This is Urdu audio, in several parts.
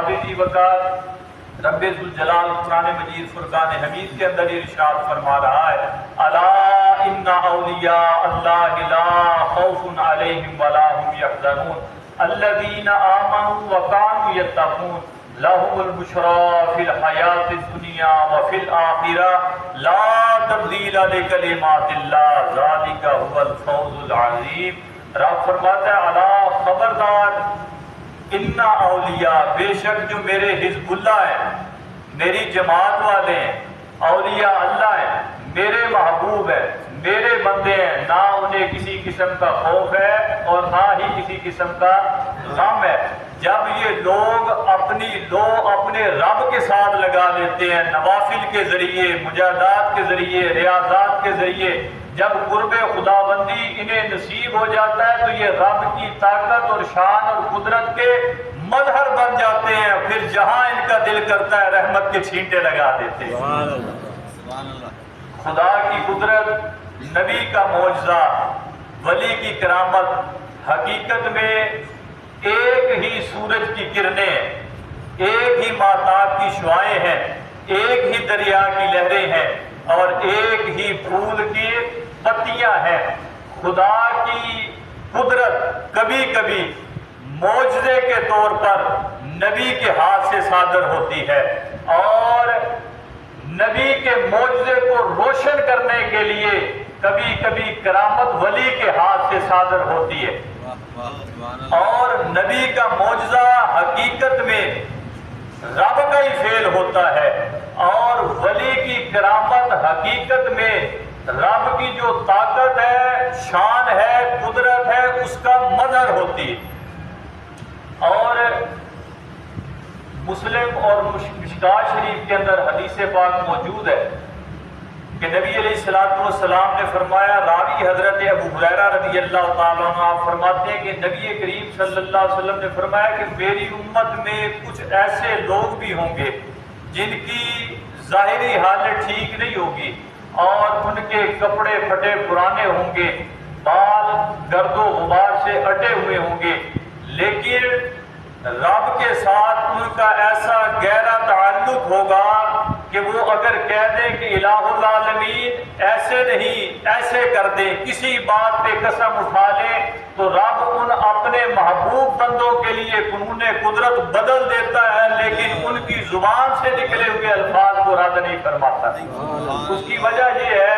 حافظ وقار رب ذوالجلال قرآن مجید فرقان حمید کے اندر یہ ارشاد فرما رہا ہے الا ان اولیاء اللہ لا خوف علیہم ولا هم یحزنون الذین آمنوا وکانوا یتقون لهم البشرى فی الحیاۃ الدنیا وفی الآخرہ لا تبدیل لکلمات اللہ ذلک هو الفوز العظیم۔ رب فرماتا ہے الا خبردار ان اولیاء بے شک جو میرے حزب اللہ ہیں، میری جماعت والے ہیں، اولیاء اللہ ہیں، میرے محبوب ہیں، میرے بندے ہیں، نہ انہیں کسی قسم کا خوف ہے اور نہ ہی کسی قسم کا غم ہے۔ جب یہ لوگ اپنے رب کے ساتھ لگا لیتے ہیں نوافل کے ذریعے، مجاہدات کے ذریعے، ریاضات کے ذریعے، جب قرب خداوندی انہیں نصیب ہو جاتا ہے تو یہ رب کی طاقت اور شان اور قدرت کے مظہر بن جاتے ہیں، پھر جہاں ان کا دل کرتا ہے رحمت کے چھینٹے لگا دیتے ہیں۔ خدا کی قدرت، نبی کا معجزہ، ولی کی کرامت حقیقت میں ایک ہی سورج کی کرنیں ہیں، ایک ہی ماہتاب کی شعاعیں ہیں، ایک ہی دریا کی لہریں ہیں اور ایک ہی پھول کی پتیاں ہیں۔ خدا کی قدرت کبھی کبھی معجزے کے طور پر نبی کے ہاتھ سے صادر ہوتی ہے اور نبی کے معجزے کو روشن کرنے کے لیے کبھی کبھی کرامت ولی کے ہاتھ سے صادر ہوتی ہے، اور نبی کا معجزہ حقیقت میں رب کا ہی فعل ہوتا ہے اور ولی کی کرامت حقیقت میں رب کی جو طاقت ہے، شان ہے، قدرت ہے، اس کا مظہر ہوتی ہے۔ اور مسلم اور مشکات شریف کے اندر حدیث پاک موجود ہے کہ نبی علیہ السلام نے فرمایا، راوی حضرت ابو ہریرہ رضی اللہ تعالیٰ عنہ آپ فرماتے ہیں کہ نبی کریم صلی اللہ علیہ وسلم نے فرمایا کہ میری امت میں کچھ ایسے لوگ بھی ہوں گے جن کی ظاہری حالت ٹھیک نہیں ہوگی اور ان کے کپڑے پھٹے پرانے ہوں گے، بال گرد و غبار سے اٹے ہوئے ہوں گے، لیکن رب کے ساتھ ان کا ایسا گہرا تعلق ہوگا کہ وہ اگر کہہ دیں کہ الہ العالمین ایسے نہیں ایسے کر دیں، کسی بات پہ قسم اٹھا لیں تو رب ان اپنے محبوب بندوں کے لیے قانون قدرت بدل دیتا ہے، لیکن ان کی زبان سے نکلے ہوئے الفاظ کو رد نہیں فرماتا۔ اس کی وجہ یہ ہے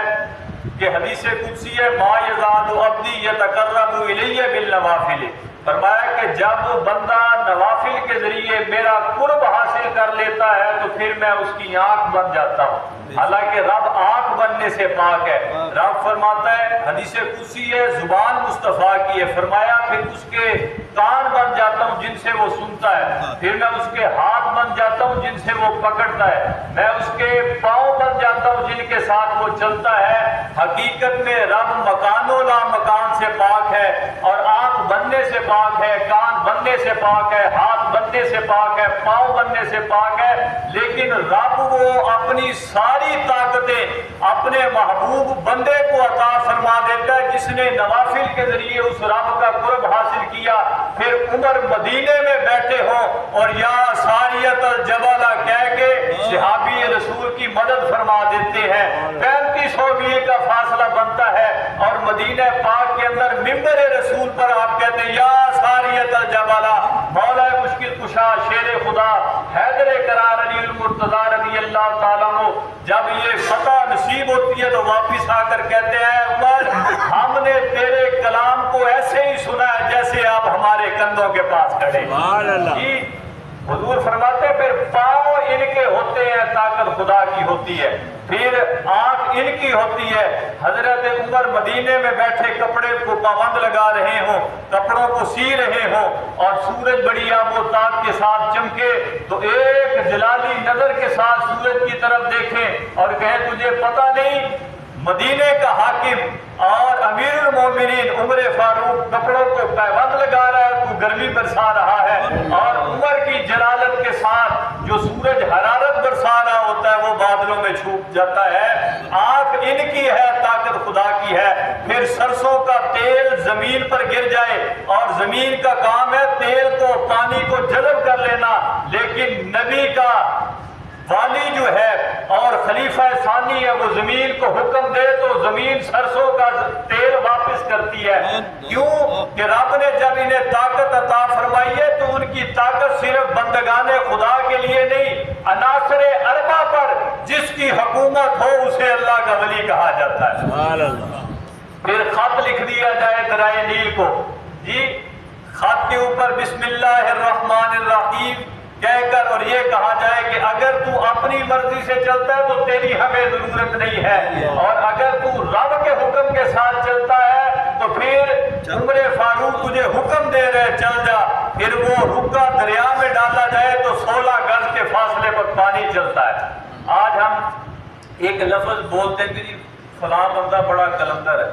کہ حدیث قدسی ہے ما یزال عبدی یتقرب الی بالنوافل، فرمایا کہ جب بندہ نوافل کے ذریعے میرا قرب حاصل کر لیتا ہے تو پھر میں اس کی آنکھ بن جاتا ہوں، حالانکہ رب آنکھ بننے سے پاک ہے۔ رب فرماتا ہے، حدیث قدسی ہے، زبان مصطفیٰ کی ہے، فرمایا پھر اس کے کان بن جاتا ہوں جن سے وہ سنتا ہے، پھر میں اس کے ہاتھ بن جاتا ہوں جن سے وہ پکڑتا ہے، میں اس کے پاؤں بن جاتا ہوں جن کے ساتھ وہ چلتا ہے۔ حقیقت میں رب مکان و لا مکان سے پاک ہے اور آنکھ بننے سے پاک ہے، کان بننے سے پاک ہے، ہاتھ بننے سے پاک ہے، پاؤں بننے سے پاک ہے، لیکن رب وہ اپنی ساری طاقتیں اپنے محبوب بندے کو عطا فرما دیتا ہے جس نے نوافل کے ذریعے اس رب کا قرب حاصل کیا۔ پھر عمر مدینے میں بیٹھے ہوں اور یا ساریت الجبل کہہ کے صحابی رسول کی مدد فرما دیتے ہیں، 3500 میل کا فاصلہ بنتا ہے اور مدینہ پاک کے اندر ممبر رسول پر آپ کہتے ہیں یا ساریت الجبل، مولا مشکل کشا شیر خدا حیدر قرار علی المرتضی رضی اللہ تعالیٰ عنہ جب یہ فتح نصیب ہوتی ہے تو واپس آ کر کہتے ہیں عمر ہم نے تیرے کلام کو ایسے ہی سنا ہے جیسے آپ ہمارے کندھوں کے پاس کھڑے ہیں۔ حضور فرماتے ہیں پھر پاؤں ان کے ہوتے ہیں، طاقت خدا کی ہوتی ہے، پھر آنکھ ان کی ہوتی ہے۔ حضرت عمر مدینے میں بیٹھے کپڑے کو پابند لگا رہے ہوں، کپڑوں کو سی رہے ہوں اور سورج بڑی آب و تاب کے ساتھ چمکے تو ایک جلالی نظر کے ساتھ سورج کی طرف دیکھیں اور کہیں تجھے پتہ نہیں مدینے کا حاکم اور امیر المومنین عمر فاروق کپڑوں کو پیبند لگا رہا ہے، تو گرمی برسا رہا ہے، اور عمر کی جلالت کے ساتھ جو سورج حرارت برسا رہا ہوتا ہے وہ بادلوں میں چھپ جاتا ہے۔ آنکھ ان کی ہے، طاقت خدا کی ہے۔ پھر سرسوں کا تیل زمین پر گر جائے اور زمین کا کام ہے تیل کو پانی کو جذب کر لینا، لیکن نبی کا والی جو ہے اور خلیفہ ثانی ہے وہ زمین کو حکم دے تو زمین سرسوں کا تیل واپس کرتی ہے. کیوں کہ رب نے جب انہیں طاقت عطا فرمائی ہے تو ان کی طاقت صرف بندگان خدا کے لیے نہیں، عناصر اربع پر جس کی حکومت ہو اسے اللہ کا ولی کہا جاتا ہے. سبحان اللہ. پھر خط لکھ دیا جائے درائے نیل کو، جی خط کے اوپر بسم اللہ الرحمن الرحیم کہہ کر اور یہ کہا جائے کہ اگر تو اپنی مرضی سے چلتا ہے تو تیری ہمیں ضرورت نہیں ہے، اور اگر تو رب کے حکم کے ساتھ چلتا ہے تو پھر عمر فاروق تجھے حکم دے رہے چل جا. پھر وہ رکا دریا میں ڈالا جائے تو 16 گز کے فاصلے پر پانی چلتا ہے. آج ہم ایک لفظ بولتے ہیں کہ فلاں بندہ بڑا کلندر ہے،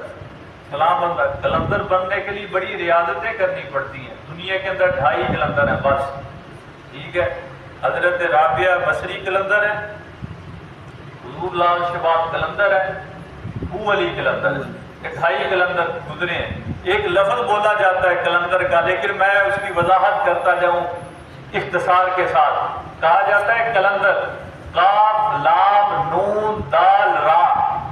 فلاں بندہ. کلندر بننے کے لیے بڑی ریاضتیں کرنی پڑتی ہیں. دنیا کے اندر 2.5 کلندر ہیں بس، ٹھیک ہے. حضرت رابعہ بصری کلندر ہے، حضور لال شباب کلندر ہے، ابو علی کلندر ہے. 2.5 کلندر گزرے ہیں. ایک لفظ بولا جاتا ہے کلندر کا، لیکن میں اس کی وضاحت کرتا جاؤں اختصار کے ساتھ. کہا جاتا ہے کلندر قاف لام نون دال را.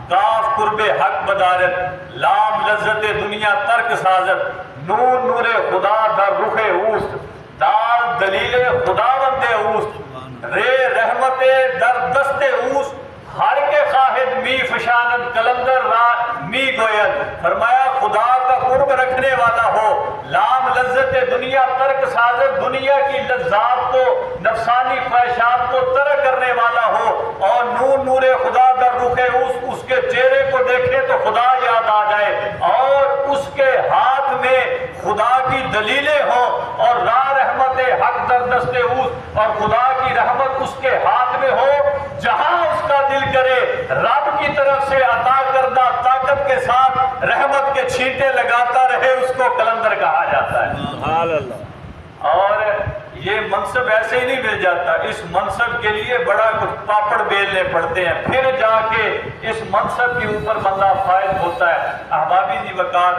کاف قرب حق بدارت، لام لذت دنیا ترک سازت، نون نور خدا در رخ اوست، دال دلیل خداوند اوست، رے رحمت در دست اوست، ہر کے خواہد می فشانت کلندر را می گوید. فرمایا خدا کا قرب رکھنے والا ہو، لام لذت دنیا ترک سازت، دنیا کی لذات کو نفسانی خواہشات کو ترک کرنے والا ہو، اور نور نور خدا در رخ اس کے چہرے کو دیکھے تو خدا یاد آ جائے، اور اس کے ہاتھ میں خدا کی دلیلیں ہوں، اور راہ رحمت حق در دست اوست، اور خدا کی رحمت اس کے ہاتھ میں ہو. جہاں اس کا دل کرے رب کی طرف سے عطا کردہ طاقت کے ساتھ رحمت کے چھینٹے لگاتا رہے، اس کو کلندر کہا جاتا ہے. سبحان اللہ. اور یہ منصب ایسے ہی نہیں مل جاتا، اس منصب کے لیے بڑا کچھ پاپڑ بیلنے پڑتے ہیں، پھر جا کے اس منصب کے اوپر بندہ فائز ہوتا ہے. احبابی دی وقار،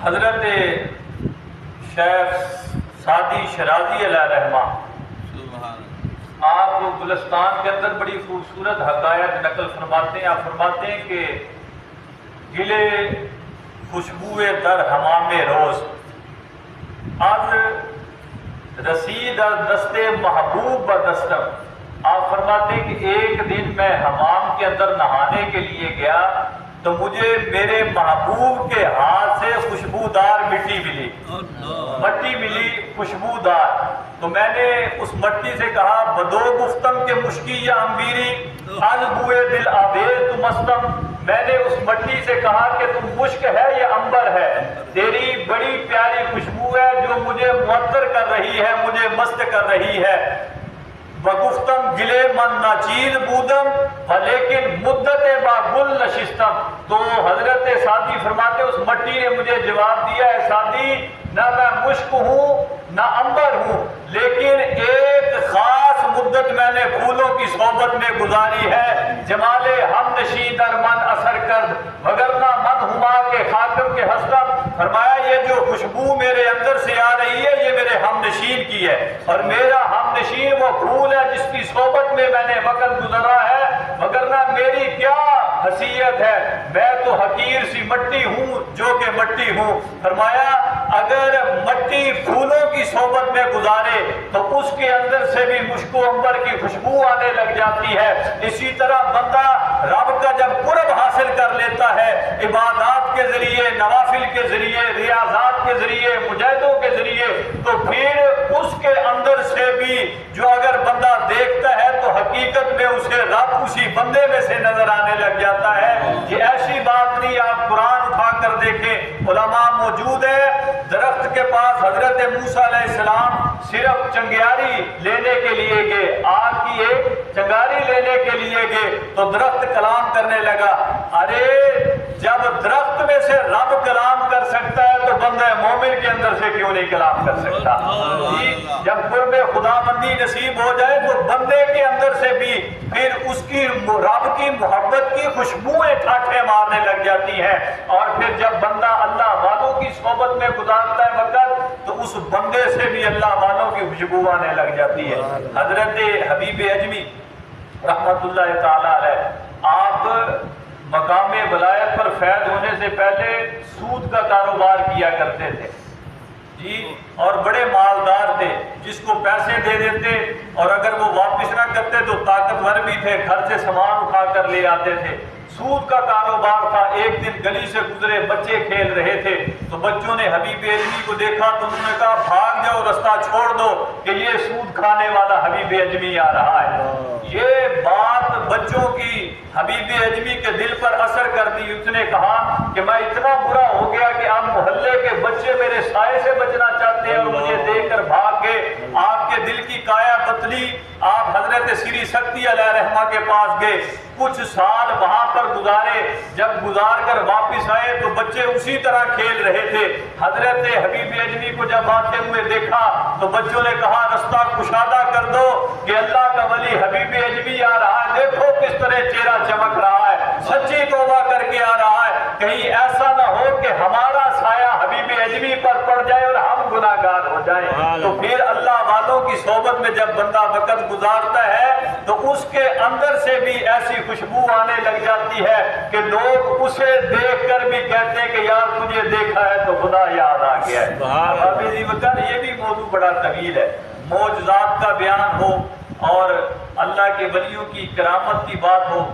حضرت شیخ سعدی شرازی علیہ رحمہ آپ کو گلستان کے اندر بڑی خوبصورت حقائق نقل فرماتے ہیں. آپ فرماتے ہیں کہ گلے خوشبوئے در حمام روز از رسید از دست محبوب بدستم. آپ فرماتے ہیں کہ ایک دن میں حمام کے اندر نہانے کے لیے گیا تو مجھے میرے محبوب کے ہاتھ سے خوشبودار مٹی ملی، مٹی ملی خوشبودار. تو میں نے اس مٹی سے کہا بدو گفتم کے مشکی یا امبیری از بوئے دل آبیر تو مستم. میں نے اس مٹی سے کہا کہ تم مشک ہے یا امبر ہے، تیری بڑی پیاری خوشبو ہے جو مجھے معطر کر رہی ہے، مجھے مست کر رہی ہے. وگفتم گلے من ناچیز بودم لیکن مدت با گل نشستم. تو حضرت سعدی فرماتے اس مٹی نے مجھے جواب دیا ہے سعدی نہ میں مشک ہوں نہ امبر ہوں، لیکن ایک خاص مدت میں نے پھولوں کی صحبت میں گزاری ہے. جمال ہم نشی در من اثر کرد وگرنہ من ہما کے خاتم کے ہستم. فرمایا یہ جو خوشبو میرے اندر سے آ رہی ہے یہ میرے ہم نشین کی ہے، اور میرا ہم نشین وہ پھول ہے جس کی صحبت میں میں نے وقت گزرا ہے، وگرنہ میری کیا حیثیت ہے، میں تو حقیر سی مٹی ہوں جو کہ مٹی ہوں. فرمایا اگر مٹی پھولوں کی صحبت میں گزارے تو اس کے اندر سے بھی مشک و عنبر کی خوشبو آنے لگ جاتی ہے. اسی طرح بندہ رب کا جب قرب حاصل کر لیتا ہے عبادات کے ذریعے، نوافل کے ذریعے، ریاضات کے ذریعے، مجاہدوں کے ذریعے، تو پھر اس کے اندر سے بھی جو اگر بندہ دیکھتا ہے تو حقیقت میں اسے رب اسی بندے میں سے نظر آنے لگ جاتا ہے. یہ ایسی بات نہیں، آپ قرآن اٹھا کر دیکھیں، علماء موجود ہے. درخت کے پاس حضرت موسیٰ علیہ السلام صرف چنگیاری لینے کے لیے گئے، آگ کی ایک چنگاری لینے کے لیے گئے تو درخت کلام کرنے لگا. ارے جب درخت میں سے رب کلام کر سکتا ہے تو بندہ مومن کے اندر سے کیوں نہیں کلام کر سکتا؟ جب قرب خدا بندی نصیب ہو جائے تو بندے کے اندر سے بھی پھر اس کی رب کی محبت کی خوشبوئیں ٹھاٹھے مارنے لگ جاتی ہیں. اور پھر جب بندہ اللہ والوں کی صحبت میں گزارتا ہے وقت تو اس بندے سے بھی اللہ والوں کی خوشبو آنے لگ جاتی ہے۔ حضرت حبیب اجمی رحمت اللہ تعالیٰ علیہ آپ مقام ولایت پر فیض ہونے سے پہلے سود کا کاروبار کیا کرتے تھے جی، اور بڑے مالدار تھے، جس کو پیسے دے دیتے اور اگر وہ واپس نہ کرتے تو طاقتور بھی تھے، گھر سے سامان اٹھا کر لے آتے تھے۔ سود کا کاروبار تھا۔ ایک دن گلی سے گزرے، بچے کھیل رہے تھے تو بچوں نے حبیب اجمی کو دیکھا تو انہوں نے کہا بھاگ جاؤ، رستہ چھوڑ دو کہ یہ سود کھانے والا حبیب اجمی آ رہا ہے۔ یہ بات بچوں کی حبیب اجمی کے دل پر اثر کر دی۔ اس نے کہا کہ میں اتنا برا ہو گیا کہ اب محلے کے بچے میرے سائے سے بچنا چاہتے ہیں اور مجھے دیکھ کر بھاگ گئے۔ آپ کے دل کی کایا پتلی، آپ حضرت سری سکتی علیہ رحمہ کے پاس گئے، کچھ سال وہاں پر گزارے۔ جب گزار کر واپس آئے تو بچے اسی طرح کھیل رہے تھے۔ حضرت حبیب اجمی کو جب آتے ہوئے دیکھا تو بچوں نے کہا رستہ کشادہ کر دو کہ اللہ کا ولی حبیب اجمی آ رہا ہے، دیکھو کس طرح چہرہ چمک رہا ہے، سچی توبہ کر کے آ رہا ہے، کہیں ایسا نہ ہو کہ ہمارا سایہ حبیب اجمی پر پڑ جائے اور ہم گناہگار ہو جائیں۔ تو پھر اللہ والوں کی صحبت میں جب بندہ وقت گزارتا ہے تو اس کے اندر سے بھی ایسی خوشبو آنے لگ جاتی ہے کہ لوگ اسے دیکھ کر بھی کہتے ہیں کہ یار تجھے دیکھا ہے تو خدا یاد آ گیا ہے۔ یہ بھی موضوع بڑا طویل ہے، معجزات کا بیان ہو اور اللہ کے ولیوں کی کرامت کی بات ہو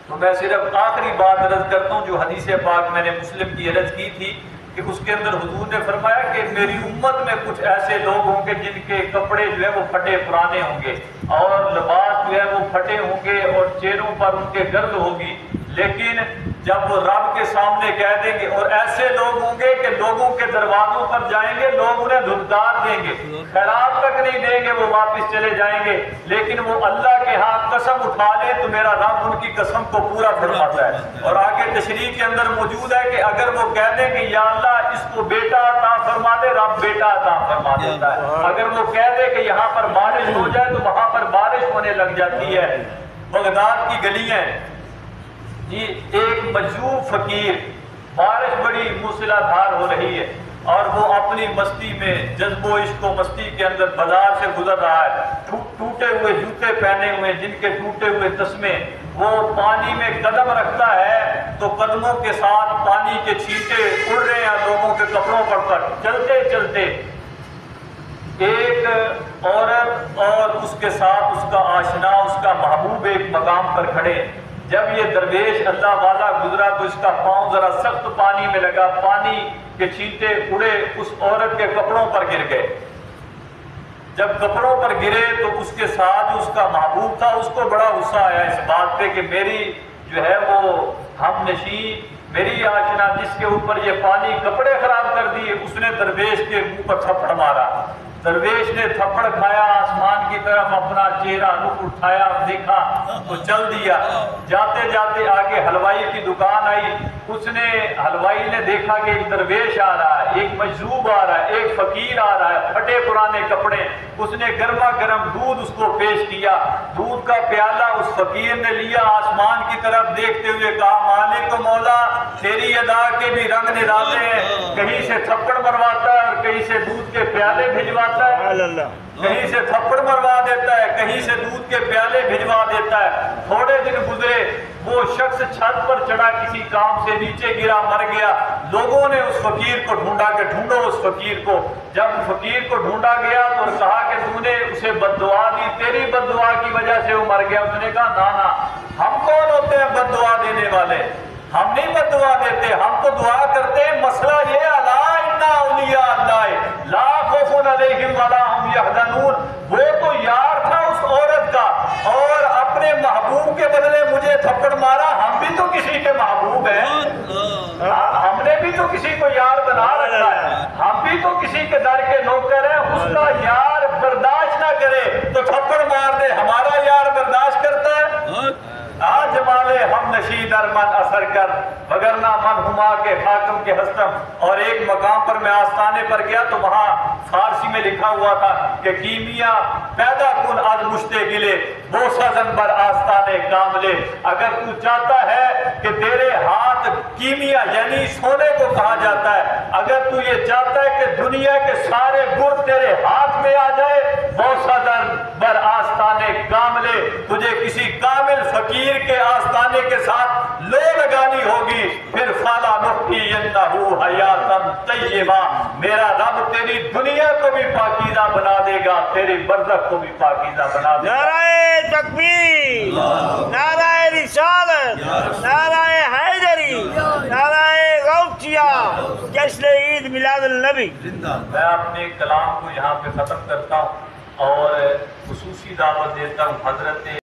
تو میں صرف آخری بات عرض کرتا ہوں جو حدیث پاک میں نے مسلم کی عرض کی تھی کہ اس کے اندر حضور نے فرمایا کہ میری امت میں کچھ ایسے لوگ ہوں گے جن کے کپڑے جو ہے وہ پھٹے پرانے ہوں گے اور لباس جو ہے وہ پھٹے ہوں گے اور چہروں پر ان کے گرد ہوگی، لیکن جب وہ رب کے سامنے کہہ دیں گے، اور ایسے لوگ ہوں گے کہ لوگوں کے دروازوں پر جائیں گے، لوگ انہیں دھدکار دیں گے، خیرات تک نہیں دیں گے، وہ واپس چلے جائیں گے، لیکن وہ اللہ کے ہاں قسم اٹھا لیں تو میرا رب ان کی قسم کو پورا فرماتا ہے۔ اور آگے تشریح کے اندر موجود ہے کہ اگر وہ کہہ دیں کہ یا اللہ اس کو بیٹا عطا فرما دے، رب بیٹا عطا فرما دیتا ہے۔ اگر وہ کہہ دے کہ یہاں پر بارش ہو جائے تو وہاں پر بارش ہونے لگ جاتی ہے۔ بغداد کی گلیاں جی، ایک مجذوب فقیر، بارش بڑی موسلا دھار ہو رہی ہے اور وہ اپنی مستی میں جذب و عشق و مستی کے اندر بازار سے گزر رہا ہے، ٹوٹے ہوئے جوتے پہنے ہوئے جن کے ٹوٹے ہوئے تسمے، وہ پانی میں قدم رکھتا ہے تو قدموں کے ساتھ پانی کے چھینٹے اڑ رہے ہیں لوگوں کے کپڑوں پر چلتے چلتے ایک عورت اور اس کے ساتھ اس کا آشنا، اس کا محبوب ایک مقام پر کھڑے۔ جب یہ درویش اللہ والا گزرا تو اس کا پاؤں ذرا سخت پانی میں لگا، پانی کے چھینٹے اڑے اس عورت کے کپڑوں پر گر گئے۔ جب کپڑوں پر گرے تو اس کے ساتھ اس کا محبوب تھا، اس کو بڑا غصہ آیا اس بات پہ کہ میری جو ہے وہ ہم نشین، میری آشنا جس کے اوپر یہ پانی کپڑے خراب کر دیے، اس نے درویش کے منہ پر تھپڑ مارا۔ درویش نے تھپڑ کھایا، آسمان کی طرف اپنا چہرہ رخ اٹھایا، دیکھا تو چل دیا۔ جاتے جاتے آگے حلوائی کی دکان آئی، اس نے حلوائی نے دیکھا کہ ایک درویش آ رہا ہے، ایک مجذوب آ رہا ہے، ایک فقیر آ رہا ہے، پھٹے پرانے کپڑے، اس نے گرما گرم دودھ اس کو پیش کیا۔ دودھ کا پیالہ اس فقیر نے لیا، آسمان کی طرف دیکھتے ہوئے کہا مالک و مولا تیری ادا کے بھی رنگ نرالے ہیں، کہیں سے تھپڑ مرواتا ہے اور کہیں سے دودھ کے پیالے بھجواتا ہے، کہیں سے تھپڑ مروا دیتا ہے، کہیں سے دودھ کے پیالے بھجوا دیتا ہے۔ تھوڑے دن گزرے، وہ شخص چھت پر چڑھا، کسی کام سے نیچے گرا، مر گیا۔ لوگوں نے اس فقیر کو ڈھونڈا کہ ڈھونڈو اس فقیر کو۔ جب فقیر کو ڈھونڈا گیا تو کہا کہ تم نے اسے بد دعا دی، تیری بد دعا کی وجہ سے وہ مر گیا۔ اس نے کہا نا ہم کون ہوتے ہیں بد دعا دینے والے، ہم نہیں بد دعا دیتے، ہم تو دعا کرتے ہیں۔ مسئلہ یہ الا ان اولیاء اللہ لا خوف علیہم ولا ہم یحزنون، وہ تو یار تھا اس عورت کا اور اپنے محبوب کے بدلے مجھے تھپڑ مارا۔ ہم بھی تو کسی کے محبوب ہیں، ہم نے بھی تو کسی کو یار بنا رکھا ہے، ہم بھی تو کسی کے در کے نوکر ہیں۔ اس کا یار برداشت نہ کرے تو تھپڑ مار دے، ہمارا یار برداشت کرتا ہے؟ آج مالے ہم نشی در من اثر کر وگرنہ من ہما کے حاکم کے ہستم۔ اور ایک مقام پر میں آستانے پر گیا تو وہاں فارسی میں لکھا ہوا تھا کہ کیمیا پیدا کن از مشتے گلے بوسہ زن بر آستانے کاملے۔ اگر تو چاہتا ہے کہ تیرے ہاتھ کیمیا یعنی سونے کو کہا جاتا ہے، اگر تو یہ چاہتا ہے کہ دنیا کے سارے گر تیرے ہاتھ میں آ جائے ہوگی پھر فَلَا نُحْيِيَنَّهُ حَيَاتًا طَيِّبَةً، میرا رب تیری دنیا کو بھی پاکیزہ بنا دے گا، تیری برزخ کو بھی پاکیزہ بنا دے گا۔ نعرہ تکبیر، نعرہ رسالت، نعرہ حیدری، نعرہ غوثیہ، جشن عید میلاد النبی۔ میں اپنے کلام کو یہاں پہ ختم کرتا ہوں اور خصوصی دعوت دیتا ہوں حضرت